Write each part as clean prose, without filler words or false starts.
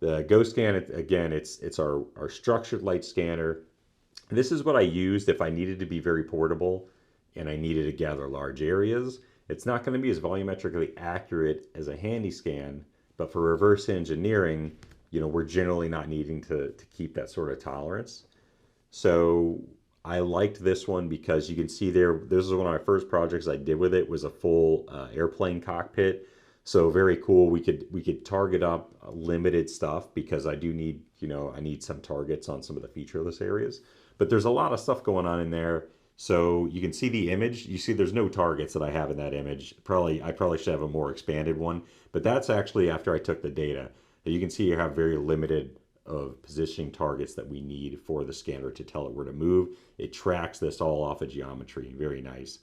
The GoSCAN, again, it's our structured light scanner. This is what I used if I needed to be very portable and I needed to gather large areas. It's not going to be as volumetrically accurate as a handy scan, but for reverse engineering, we're generally not needing to keep that sort of tolerance. So I liked this one because you can see there, this is one of my first projects I did with it, was a full airplane cockpit. So very cool. We could target up limited stuff because I do need, I need some targets on some of the featureless areas. But there's a lot of stuff going on in there. So you can see the image. You see there's no targets that I have in that image. I probably should have a more expanded one, but that's actually after I took the data. You can see you have very limited of positioning targets that we need for the scanner to tell it where to move. It tracks this all off of geometry. Very nice.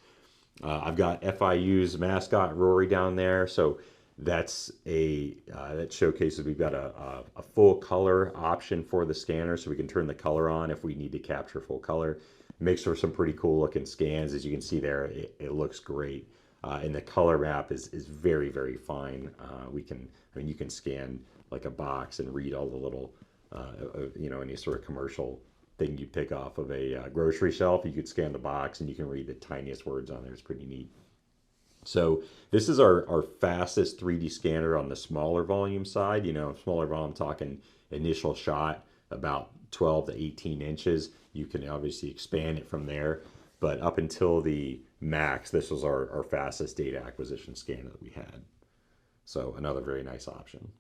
I've got FIU's mascot Rory down there, so that's that showcases we've got a full color option for the scanner, so we can turn the color on if we need to capture full color. Makes for some pretty cool looking scans. As you can see there, it looks great. And the color map is very, very fine. You can scan like a box and read all the little, any sort of commercial thing you pick off of a grocery shelf. You could scan the box and you can read the tiniest words on there. It's pretty neat. So this is our fastest 3D scanner on the smaller volume side. Smaller volume, I'm talking initial shot about 12 to 18 inches. You can obviously expand it from there. But up until the max, this was our fastest data acquisition scanner that we had. So another very nice option.